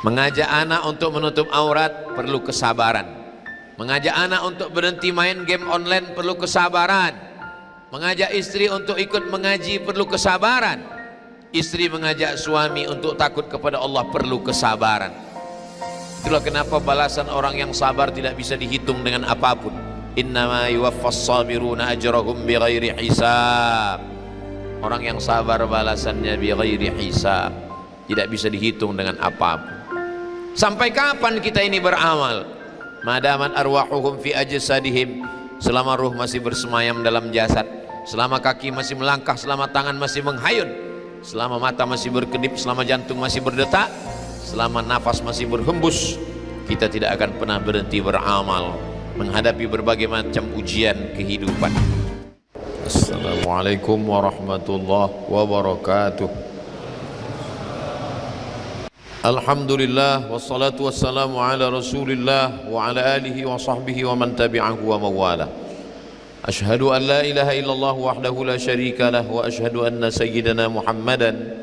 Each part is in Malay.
Mengajak anak untuk menutup aurat perlu kesabaran. Mengajak anak untuk berhenti main game online perlu kesabaran. Mengajak istri untuk ikut mengaji perlu kesabaran. Istri mengajak suami untuk takut kepada Allah perlu kesabaran. Itulah kenapa balasan orang yang sabar tidak bisa dihitung dengan apapun. Innama yuwaffas sabiruna ajrahum bighairi hisab. Orang yang sabar balasannya bighairi hisab, tidak bisa dihitung dengan apapun. Sampai kapan kita ini beramal? Madaman arwahuhum fi ajsadihim, selama ruh masih bersemayam dalam jasad, selama kaki masih melangkah, selama tangan masih menghayun, selama mata masih berkedip, selama jantung masih berdetak, selama nafas masih berhembus, kita tidak akan pernah berhenti beramal menghadapi berbagai macam ujian kehidupan. Assalamualaikum warahmatullahi wabarakatuh. Alhamdulillah wassalatu wassalamu ala Rasulillah wa ala alihi wa sahbihi wa man tabi'ahu wa mawala. Ashhadu an la ilaha illallah wahdahu la syarika lah wa ashhadu anna sayyidana Muhammadan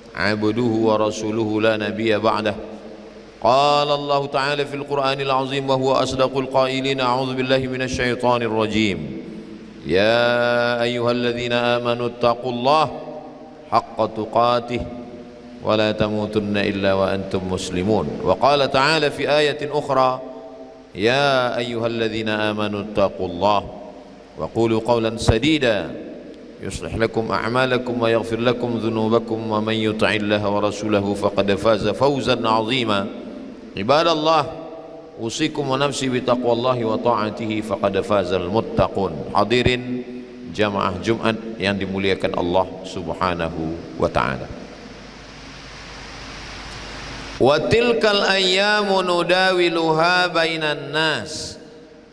abduhu wa rasuluhu la nabiyya ba'dah. Qala Allah ta'ala fil Qur'anil azim wa huwa asdaqul qailin. A'udzu billahi minasy syaithanir rajim. Ya ayyuhalladzina amanu taqullaha haqqa tuqatih wa la tamutunna illa wa antum muslimun. Wa qala ta'ala fi ayatin ukhra, ya ayyuhalladzina amanu taqullaha wa qulu qawlan sadida yuslih lakum a'malakum wa yaghfir lakum dhunubakum wa man yuti'illaha wa rasulahu faqad faza fawzan 'azima. Ibadallah, usikum wa nafsi bi taqwallahi wa ta'atihi faqad fazal muttaqun. Hadirin jamaah Jumat yang dimuliakan Allah Subhanahu wa taala. Wa tilkal ayyamu nudawiluha bainan nas.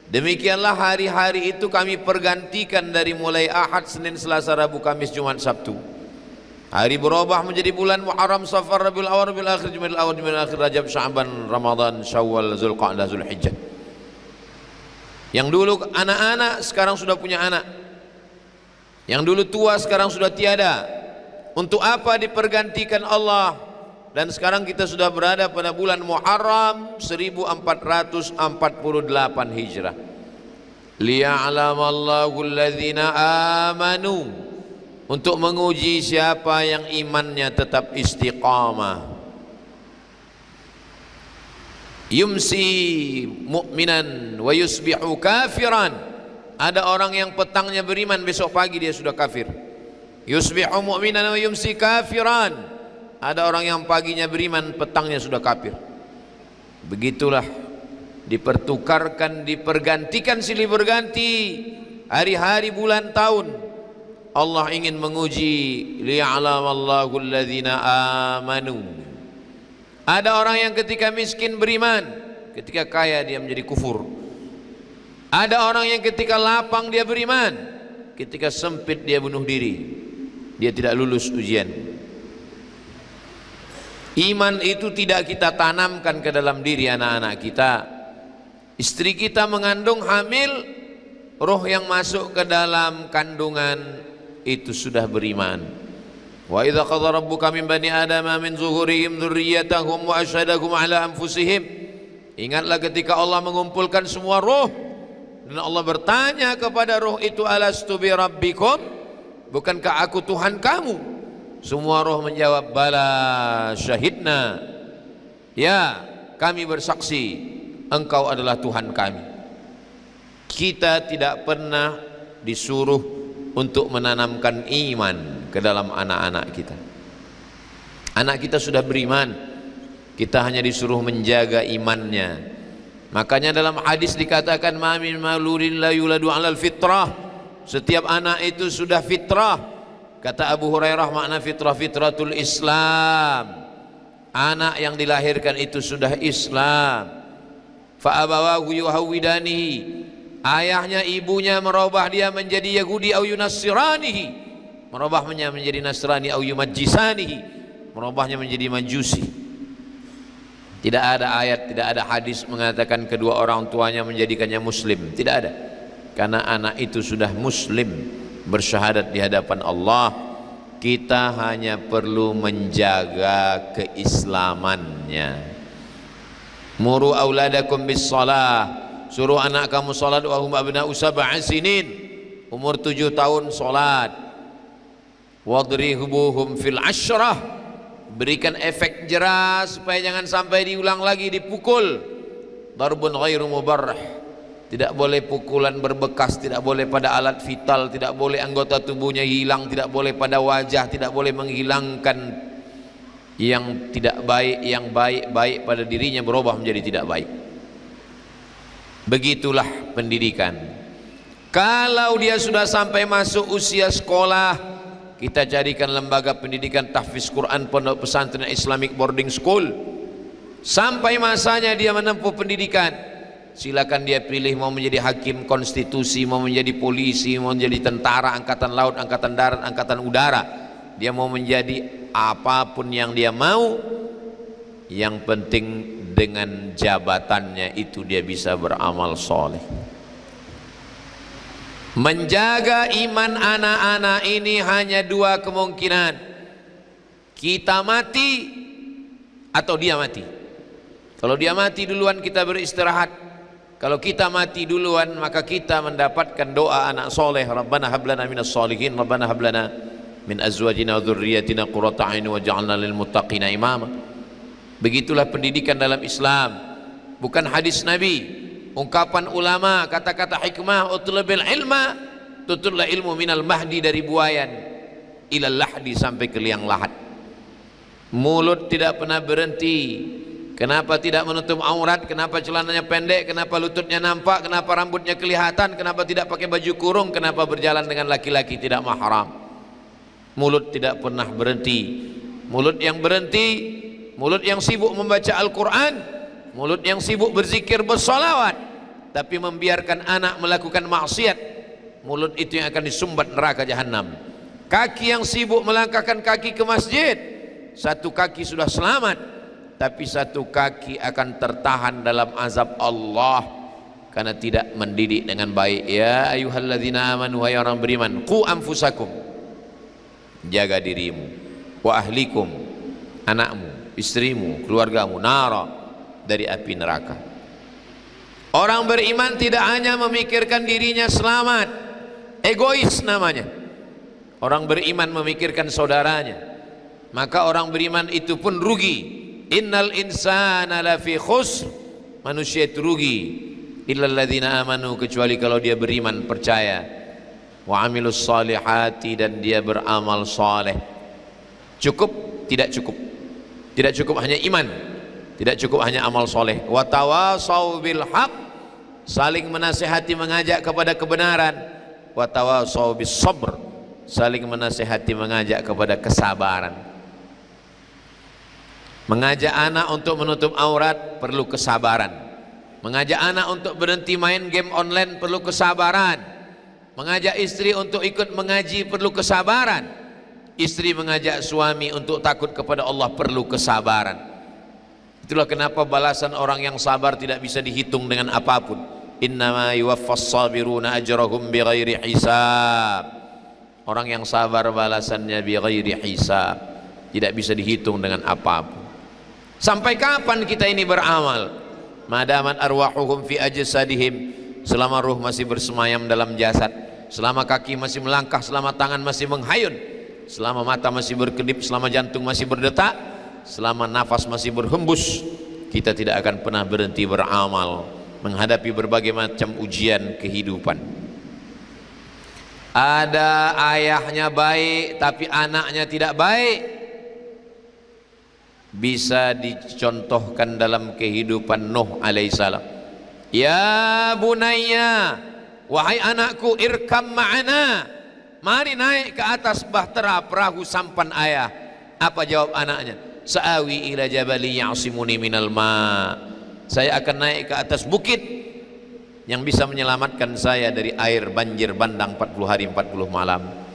Demikianlah hari-hari itu kami pergantikan dari mulai Ahad, Senin, Selasa, Rabu, Kamis, Jumat, Sabtu. Hari berubah menjadi bulan Muharram, Safar, Rabiul Awwal, Rabiul Akhir, Jumadil Awwal, Jumadil Akhir, Rajab, Sya'ban, Ramadan, Syawal, Zulqa'dah, Zulhijjah. Yang dulu anak-anak sekarang sudah punya anak. Yang dulu tua sekarang sudah tiada. Untuk apa dipergantikan Allah? Dan sekarang kita sudah berada pada bulan Muharram 1448 Hijrah. Liya'lamallahu alladhina amanu, untuk menguji siapa yang imannya tetap istiqamah. Yumsi mu'minan wa yusbihu kafiran. Ada orang yang petangnya beriman, besok pagi dia sudah kafir. Yusbihu mu'minan wa yumsi kafiran. Ada orang yang paginya beriman, petangnya sudah kafir. Begitulah dipertukarkan, dipergantikan silih berganti hari-hari, bulan, tahun. Allah ingin menguji liya'lamallahu alladhina amanu. Ada orang yang ketika miskin beriman, ketika kaya dia menjadi kufur. Ada orang yang ketika lapang dia beriman, ketika sempit dia bunuh diri. Dia tidak lulus ujian. Iman itu tidak kita tanamkan ke dalam diri anak-anak kita. Istri kita mengandung, hamil, roh yang masuk ke dalam kandungan itu sudah beriman. Wa idza qadara rabbuka min bani adama min zuhurihim dzurriyyatahum wa asyhadahum ala anfusihim. Ingatlah ketika Allah mengumpulkan semua roh dan Allah bertanya kepada roh itu, alastu bi rabbikum, bukankah aku Tuhan kamu? Semua roh menjawab, bala syahidna, ya kami bersaksi engkau adalah Tuhan kami. Kita tidak pernah disuruh untuk menanamkan iman ke dalam anak-anak kita. Anak kita sudah beriman, kita hanya disuruh menjaga imannya. Makanya dalam hadis dikatakan, ma min mauludin la yuladu 'alal fitrah. Setiap anak itu sudah fitrah. Kata Abu Hurairah, makna fitrah, fitratul Islam. Anak yang dilahirkan itu sudah Islam. Fa abawahu yuhawwidanihi. Ayahnya, ibunya merubah dia menjadi Yahudi au yunassiranihi. Merubahnya menjadi Nasrani au yumajjisanihi. Merubahnya menjadi Majusi. Tidak ada ayat, tidak ada hadis mengatakan kedua orang tuanya menjadikannya muslim. Tidak ada. Karena anak itu sudah muslim, bersyahadat di hadapan Allah. Kita hanya perlu menjaga keislamannya. Muru auladakum bis shalah, suruh anak kamu salat wa hum abna'u sab'a sinin, umur 7 tahun salat. Wadrihubuhum fil asyrah, berikan efek jerah supaya jangan sampai diulang lagi, dipukul. Darbun ghairu mubarrah, tidak boleh pukulan berbekas, tidak boleh pada alat vital, tidak boleh anggota tubuhnya hilang, tidak boleh pada wajah, tidak boleh menghilangkan yang tidak baik, yang baik-baik pada dirinya berubah menjadi tidak baik. Begitulah pendidikan. Kalau dia sudah sampai masuk usia sekolah, kita carikan lembaga pendidikan tahfiz Quran, pondok pesantren Islamic boarding school. Sampai masanya dia menempuh pendidikan, silakan dia pilih mau menjadi hakim konstitusi, mau menjadi polisi, mau menjadi tentara, angkatan laut, angkatan darat, angkatan udara. Dia mau menjadi apapun yang dia mau, yang penting dengan jabatannya itu dia bisa beramal soleh. Menjaga iman anak-anak ini hanya 2 kemungkinan: kita mati atau dia mati. Kalau dia mati duluan kita beristirahat, kalau kita mati duluan maka kita mendapatkan doa anak soleh. Rabbana hablana minas solihin, Rabbana hablana min azwajina wa dzurriyyatina qurrata a'yun waj'alna lil muttaqina imama. Begitulah pendidikan dalam Islam, bukan hadis Nabi, ungkapan ulama, kata-kata hikmah. Utlubil ilma, tutullah ilmu minal mahdi, dari buayan ilal lahdi, sampai ke liang lahat. Mulut tidak pernah berhenti. Kenapa tidak menutup aurat? Kenapa celananya pendek? Kenapa lututnya nampak? Kenapa rambutnya kelihatan? Kenapa tidak pakai baju kurung? Kenapa berjalan dengan laki-laki tidak mahram? Mulut tidak pernah berhenti. Mulut yang berhenti, mulut yang sibuk membaca Al-Quran, mulut yang sibuk berzikir, bersolawat, tapi membiarkan anak melakukan maksiat, mulut itu yang akan disumbat neraka jahanam. Kaki yang sibuk melangkahkan kaki ke masjid, satu kaki sudah selamat, tapi satu kaki akan tertahan dalam azab Allah karena tidak mendidik dengan baik. Ya ayyuhalladzina amanu, wahai orang beriman, qu anfusakum, jaga dirimu, wa ahlikum, anakmu, istrimu, keluargamu, nara, dari api neraka. Orang beriman tidak hanya memikirkan dirinya selamat, egois namanya. Orang beriman memikirkan saudaranya, maka orang beriman itu pun rugi. Innal insana lafi khusr, manusia itu rugi, illal ladzina amanu, kecuali kalau dia beriman, percaya, wa amilus salihati, dan dia beramal saleh. Cukup? Tidak cukup. Tidak cukup hanya iman, tidak cukup hanya amal soleh. Wa tawasau bil haq, saling menasihati, mengajak kepada kebenaran. Wa tawasau bis sabr, saling menasihati, mengajak kepada kesabaran. Mengajak anak untuk menutup aurat perlu kesabaran. Mengajak anak untuk berhenti main game online perlu kesabaran. Mengajak istri untuk ikut mengaji perlu kesabaran. Istri mengajak suami untuk takut kepada Allah perlu kesabaran. Itulah kenapa balasan orang yang sabar tidak bisa dihitung dengan apapun. Innama yuwaffas sabiruna ajrahum bighairi hisab. Orang yang sabar balasannya bighairi hisab, tidak bisa dihitung dengan apapun. Sampai kapan kita ini beramal? Madaman arwahuhum fi ajsadihim, selama ruh masih bersemayam dalam jasad, selama kaki masih melangkah, selama tangan masih menghayun, selama mata masih berkedip, selama jantung masih berdetak, selama nafas masih berhembus, kita tidak akan pernah berhenti beramal menghadapi berbagai macam ujian kehidupan. Ada ayahnya baik tapi anaknya tidak baik, bisa dicontohkan dalam kehidupan Nuh alaihissalam. Ya bunayya, wahai anakku, irkam ma'ana, mari naik ke atas bahtera perahu sampan ayah. Apa jawab anaknya? Sa'awi ila jabali ya'simuni minal ma', saya akan naik ke atas bukit yang bisa menyelamatkan saya dari air banjir bandang 40 hari 40 malam.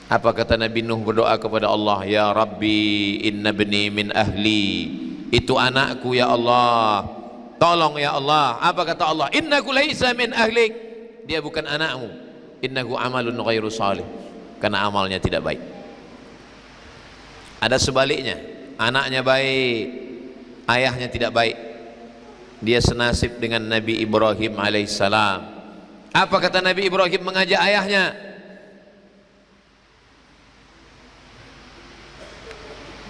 Apa kata Nabi Nuh berdoa kepada Allah? Ya Rabbi inna bni min ahli, itu anakku ya Allah, tolong ya Allah. Apa kata Allah? Innahu laisa min ahlik, dia bukan anakmu. Innahu amalun ghairu salih, karena amalnya tidak baik. Ada sebaliknya, anaknya baik, ayahnya tidak baik. Dia senasib dengan Nabi Ibrahim alaihissalam. Apa kata Nabi Ibrahim mengajak ayahnya?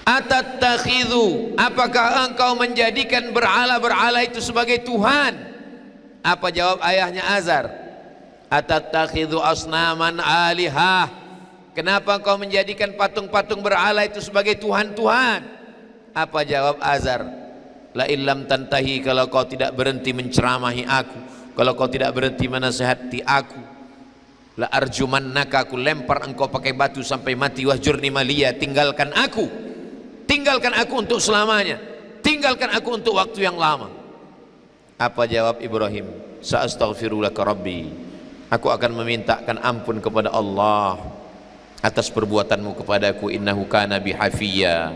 Atattakhidhu, apakah engkau menjadikan berhala-berhala itu sebagai Tuhan? Apa jawab ayahnya Azar? Atattakhidhu asnaman alihah, kenapa engkau menjadikan patung-patung berhala itu sebagai Tuhan-Tuhan? Apa jawab Azar? La illam tantahi, kalau kau tidak berhenti menceramahi aku, kalau kau tidak berhenti menasihati aku, la arjumannaka, aku lempar engkau pakai batu sampai mati. Wahjurni maliya, tinggalkan aku untuk selamanya, tinggalkan aku untuk waktu yang lama. Apa jawab Ibrahim? Sa'astaghfirulaka rabbi, aku akan memintakan ampun kepada Allah atas perbuatanmu kepadaku. Innahu kana bi hafiyya,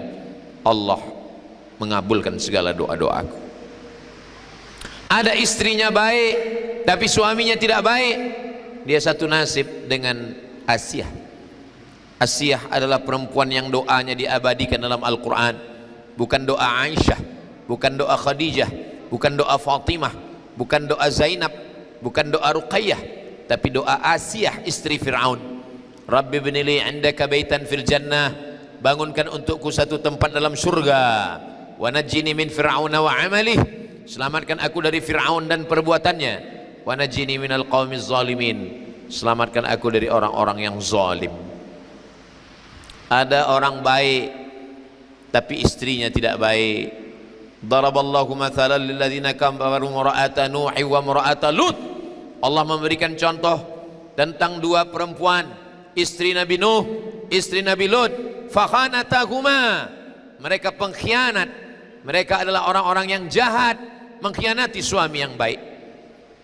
Allah mengabulkan segala doa-doaku. Ada istrinya baik tapi suaminya tidak baik, dia satu nasib dengan Asiyah. Asiyah adalah perempuan yang doanya diabadikan dalam Al-Quran. Bukan doa Aisyah, bukan doa Khadijah, bukan doa Fatimah, bukan doa Zainab, bukan doa Ruqayyah, tapi doa Asiyah istri Fir'aun. Rabbi ibnili indaka baitan fil jannah, bangunkan untukku satu tempat dalam surga. Wa najjini min fir'auna wa amalih, selamatkan aku dari Fir'aun dan perbuatannya. Wa najjini minal qaumiz zalimin, selamatkan aku dari orang-orang yang zalim. Ada orang baik tapi istrinya tidak baik. Daraballahu mathalan lil ladzina kafaru imra'ata Nuh wa imra'ata Lut. Allah memberikan contoh tentang dua perempuan, istri Nabi Nuh, istri Nabi Lut. Fakhanatahuma, mereka pengkhianat. Mereka adalah orang-orang yang jahat, mengkhianati suami yang baik.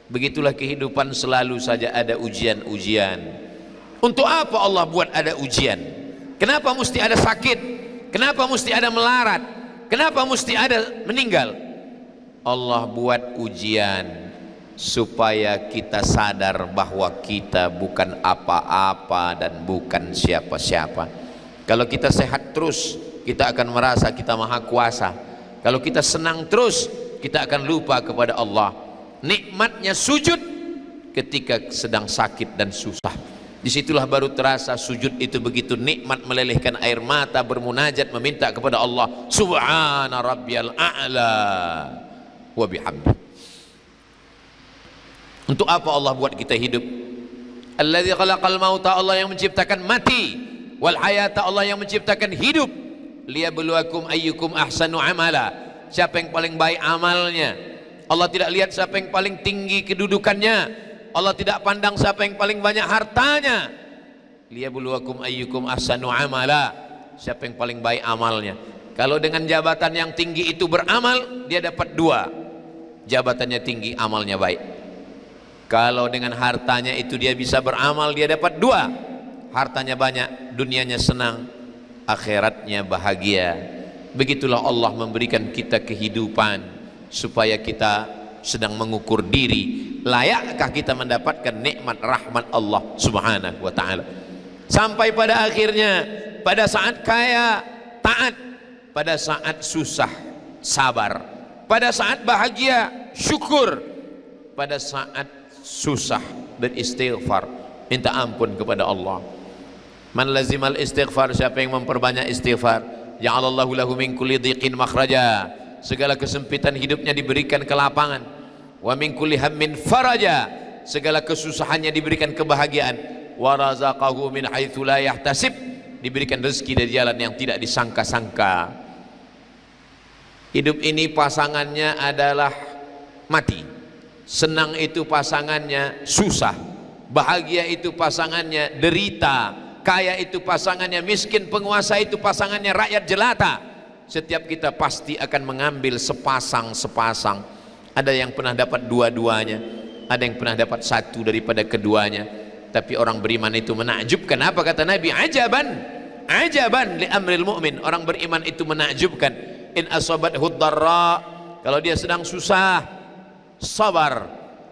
Begitulah kehidupan, selalu saja ada ujian-ujian. Untuk apa Allah buat ada ujian? Kenapa mesti ada sakit? Kenapa mesti ada melarat? Kenapa mesti ada meninggal? Allah buat ujian supaya kita sadar bahwa kita bukan apa-apa dan bukan siapa-siapa. Kalau kita sehat terus, kita akan merasa kita maha kuasa. Kalau kita senang terus, kita akan lupa kepada Allah. Nikmatnya sujud ketika sedang sakit dan susah. Disitulah baru terasa sujud itu begitu nikmat, melelehkan air mata, bermunajat, meminta kepada Allah. Subhana rabbiyal a'la wa bihamdi. Untuk apa Allah buat kita hidup? Alladzi khalaqal mauta, Allah yang menciptakan mati, wal hayata, Allah yang menciptakan hidup. Liyabluwakum ayyukum ahsanu amala, siapa yang paling baik amalnya. Allah tidak lihat siapa yang paling tinggi kedudukannya, Allah tidak pandang siapa yang paling banyak hartanya. Liyabluwakum ayyukum ahsanu amala, siapa yang paling baik amalnya. Kalau dengan jabatan yang tinggi itu beramal, dia dapat dua, jabatannya tinggi, amalnya baik. Kalau dengan hartanya itu dia bisa beramal, dia dapat dua, hartanya banyak, dunianya senang, akhiratnya bahagia. Begitulah Allah memberikan kita kehidupan supaya kita sedang mengukur diri, layakkah kita mendapatkan nikmat rahmat Allah subhanahu wa ta'ala. Sampai pada akhirnya, pada saat kaya taat, pada saat susah sabar, pada saat bahagia syukur, pada saat susah beristighfar, minta ampun kepada Allah. Man lazimal istighfar, siapa yang memperbanyak istighfar, ja'alallahu lahu min kulli dhiqin makhraja, segala kesempitan hidupnya diberikan kelapangan. Wa min kulli hammin faraja, segala kesusahannya diberikan kebahagiaan. Wa razaqahu min haitsu la yahtasib, diberikan rezeki dari jalan yang tidak disangka-sangka. Hidup ini pasangannya adalah mati, senang itu pasangannya susah, bahagia itu pasangannya derita, kaya itu pasangannya miskin, penguasa itu pasangannya rakyat jelata. Setiap kita pasti akan mengambil sepasang-sepasang. Ada yang pernah dapat dua-duanya, ada yang pernah dapat satu daripada keduanya. Tapi orang beriman itu menakjubkan. Apa kata Nabi? Ajaban, ajaban li amril mu'min. Orang beriman itu menakjubkan. In asabathu dharra, kalau dia sedang susah, sabar,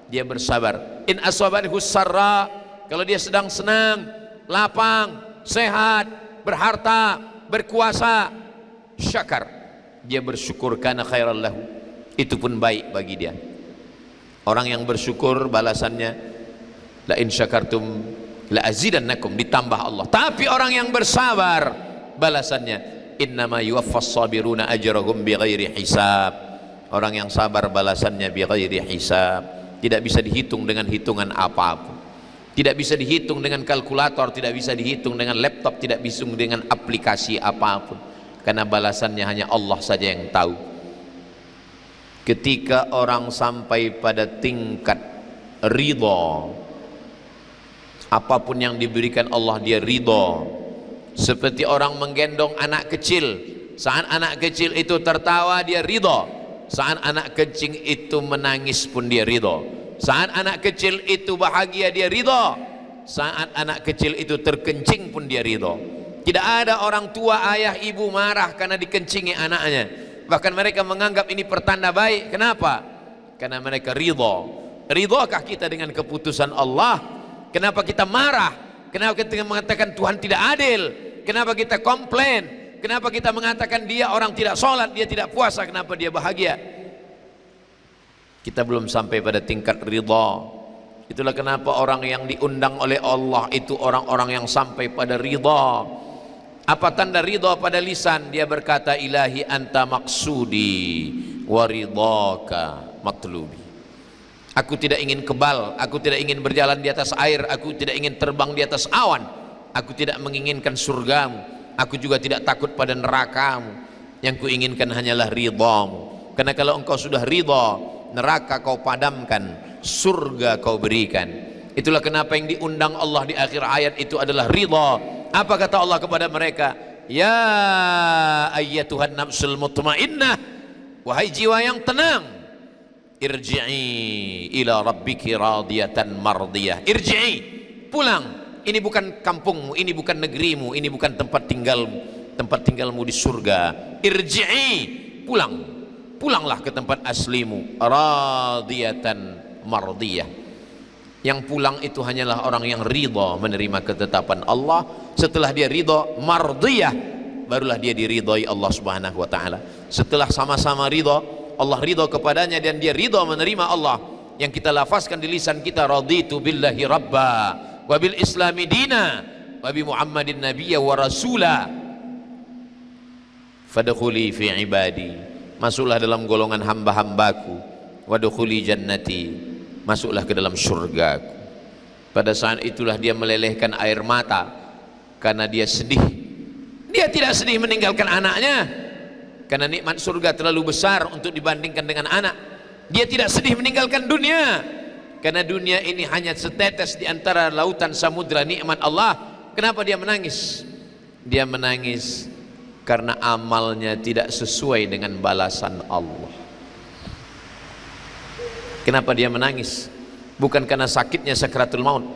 dia bersabar. In asabathu sarra, kalau dia sedang senang, lapang, sehat, berharta, berkuasa, syakar, dia bersyukur, karena khairan lahu. itu pun baik bagi dia. Orang yang bersyukur balasannya la in syakartum la azidannakum, ditambah Allah. Tapi orang yang bersabar balasannya innama yuwaffas sabiruna ajrahum bighairi hisab. Orang yang sabar balasannya bighairi hisab, tidak bisa dihitung dengan hitungan apapun, tidak bisa dihitung dengan kalkulator, tidak bisa dihitung dengan laptop, tidak bisa dengan aplikasi apapun, karena balasannya hanya Allah saja yang tahu. Ketika orang sampai pada tingkat ridha, apapun yang diberikan Allah dia ridha. Seperti orang menggendong anak kecil, saat anak kecil itu tertawa dia ridha, saat anak kecil itu menangis pun dia ridha, saat anak kecil itu bahagia dia ridha, saat anak kecil itu terkencing pun dia ridha. Tidak ada orang tua ayah ibu marah karena dikencingi anaknya, bahkan mereka menganggap ini pertanda baik. Kenapa? Karena mereka ridha. Ridhakah kita dengan keputusan Allah? Kenapa kita marah? Kenapa kita mengatakan Tuhan tidak adil? Kenapa kita komplain? Kenapa kita mengatakan dia orang tidak sholat, dia tidak puasa, kenapa dia bahagia? Kita belum sampai pada tingkat ridha. Itulah kenapa orang yang diundang oleh Allah itu orang-orang yang sampai pada ridha. Apa tanda ridha pada lisan? Dia berkata ilahi anta maksudi wa ridhaka matlubi. Aku tidak ingin kebal, aku tidak ingin berjalan di atas air, aku tidak ingin terbang di atas awan, aku tidak menginginkan surgamu, aku juga tidak takut pada nerakamu. Yang kuinginkan hanyalah ridhamu. Karena kalau engkau sudah ridha, neraka kau padamkan, surga kau berikan. Itulah kenapa yang diundang Allah di akhir ayat itu adalah ridha. Apa kata Allah kepada mereka? Ya ayyatuhan nafsul mutmainnah, wahai jiwa yang tenang, irji'i ila rabbiki radiyatan mardiyah. Irji'i, pulang. Ini bukan kampungmu, ini bukan negerimu, ini bukan tempat tinggalmu. Tempat tinggalmu di surga. Irji'i, pulang. Pulanglah ke tempat aslimu. Radiyatan mardiyah. Yang pulang itu hanyalah orang yang ridha menerima ketetapan Allah. Setelah dia ridha mardiyah, barulah dia diridhai Allah Subhanahu wa taala. Setelah sama-sama ridha, Allah ridha kepadanya dan dia ridha menerima Allah. Yang kita lafazkan di lisan kita, raditu billahi rabba wa bil islami dina wa bi muhammadin nabiyya wa rasula fadkhuli fi ibadi, masuklah dalam golongan hamba-hambaku, wadkhuli jannati, masuklah ke dalam surgaku. Pada saat itulah dia melelehkan air mata karena dia sedih. Dia tidak sedih meninggalkan anaknya karena nikmat surga terlalu besar untuk dibandingkan dengan anak. Dia tidak sedih meninggalkan dunia karena dunia ini hanya setetes di antara lautan samudra nikmat Allah. Kenapa dia menangis? Dia menangis karena amalnya tidak sesuai dengan balasan Allah. Kenapa dia menangis? Bukan karena sakitnya sakratul maut,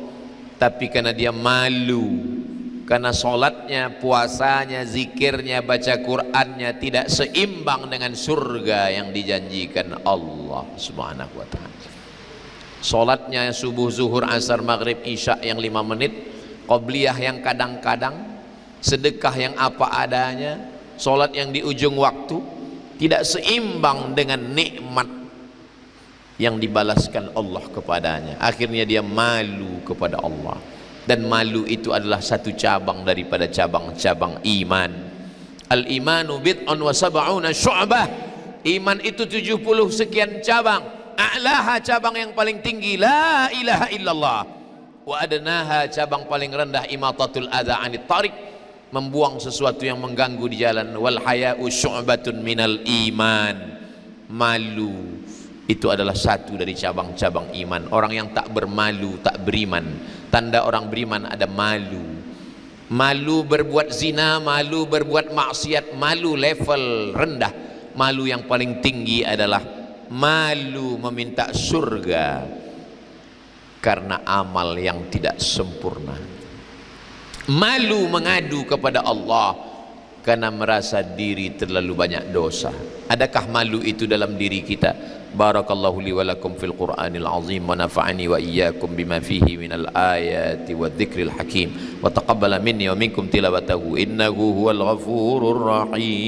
tapi karena dia malu. Karena sholatnya, puasanya, zikirnya, baca Qur'annya tidak seimbang dengan surga yang dijanjikan Allah Subhanahu wa ta'ala. Sholatnya subuh, zuhur, asar, maghrib, isya yang 5 menit, qobliyah yang kadang-kadang, sedekah yang apa adanya, sholat yang di ujung waktu, tidak seimbang dengan nikmat yang dibalaskan Allah kepadanya. Akhirnya dia malu kepada Allah. Dan malu itu adalah satu cabang daripada cabang-cabang iman. Al-imanu bid'un wa sab'una syu'bah. Iman itu 70 sekian cabang. A'laha cabang yang paling tinggi la ilaha illallah. Wa adnaha cabang paling rendah imatatul adza 'anit tariq, membuang sesuatu yang mengganggu di jalan. Wal haya'u syu'batun minal iman. Malu itu adalah satu dari cabang-cabang iman. Orang yang tak bermalu tak beriman. Tanda orang beriman ada malu. Malu berbuat zina, malu berbuat maksiat, malu level rendah. Malu yang paling tinggi adalah malu meminta surga karena amal yang tidak sempurna. Malu mengadu kepada Allah karena merasa diri terlalu banyak dosa. Adakah malu itu dalam diri kita? Barakallahu li wa lakum fil Qur'anil azim wa nafa'ani wa iyyakum bima fihi minal ayati wa dzikril hakim wa taqabbala minni wa minkum tilawatahu innahu huwal ghafurur rahim.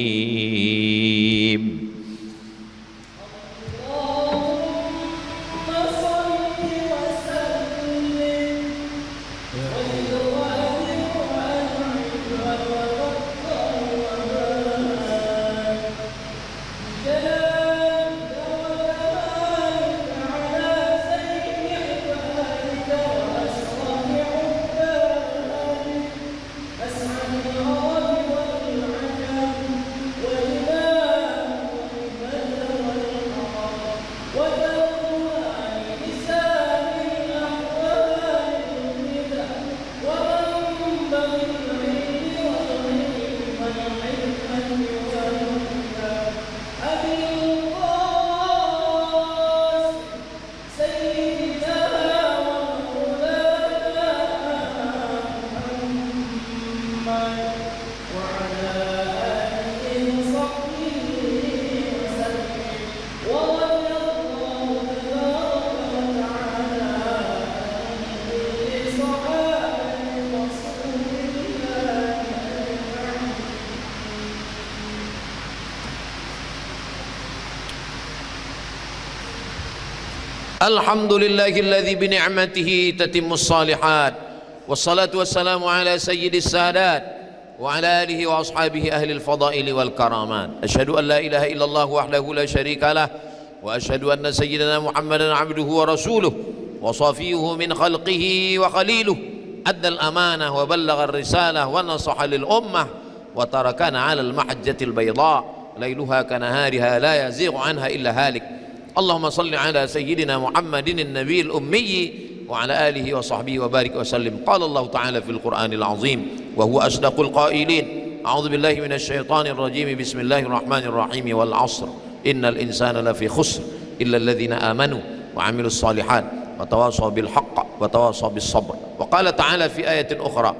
Alhamdulillahilladzi bi ni'matihi tatimmus shalihat. Wassalatu wassalamu ala sayyidis sadat wa ala alihi wa ashabihi ahlil fadaili wal karamat. Asyhadu an la ilaha illallah wahdahu la syarika lah wa asyhadu anna sayyidina Muhammadan abduhu wa rasuluh wa safiyuhu min khalqihi wa khaliluh. Adda al-amanah wa ballagha ar-risalah wa nasaha lil ummah wa tarakana 'ala al-mahajjatil bayda lailuha kanahariha la yazighu anha illa halik. Allahumma salli ala sayyidina Muhammadin an-nabiyil ummi وعلى آله وصحبه وبارك وسلم. قال الله تعالى في القرآن العظيم وهو أصدق القائلين: أعوذ بالله من الشيطان الرجيم بسم الله الرحمن الرحيم والعصر إن الإنسان لفي خسر إلا الذين آمنوا وعملوا الصالحات وتواصوا بالحق وتواصوا بالصبر. وقال تعالى في آية أخرى: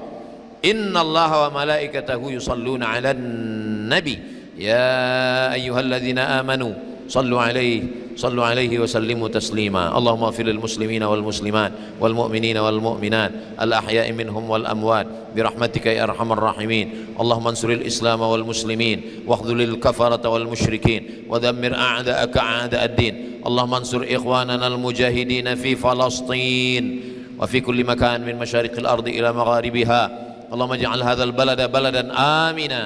إن الله وملائكته يصلون على النبي يا أيها الذين آمنوا صلوا عليه وسلموا تسليما. اللهم اغفر للمسلمين والمسلمات والمؤمنين والمؤمنات الأحياء منهم والأموات برحمتك يا أرحم الراحمين. اللهم انصر الإسلام والمسلمين واخذل الكفرة والمشركين ودمر أعداءك أعداء الدين. اللهم انصر إخواننا المجاهدين في فلسطين وفي كل مكان من مشارق الأرض إلى مغاربها. اللهم اجعل هذا البلد بلدا آمنا.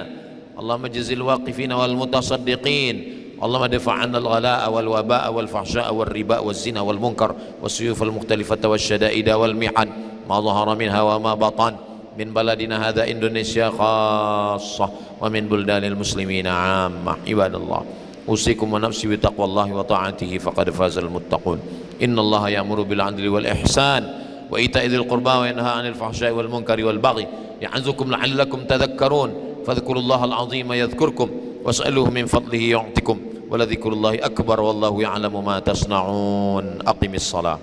اللهم اجزي الواقفين والمتصدقين. اللهم ادفع عنا الغلاء والوباء والفحشاء والربا والزنا والمنكر والسيوف المختلفة والشدائد والمحن ما ظهر منها وما بطن من بلدنا هذا إندونيسيا خاصة ومن بلدان المسلمين عامة. عباد الله، أوصيكم ونفسي بتقوى الله وطاعته فقد فاز المتقون. إن الله يأمر بالعدل والإحسان وإيتاء ذي القربى وينهى عن الفحشاء والمنكر والبغي يعظكم لعلكم تذكرون. فاذكروا الله العظيم يذكركم واسألوه من فضله يعطكم ولذكر الله أكبر والله يعلم ما تصنعون. أقم الصلاة.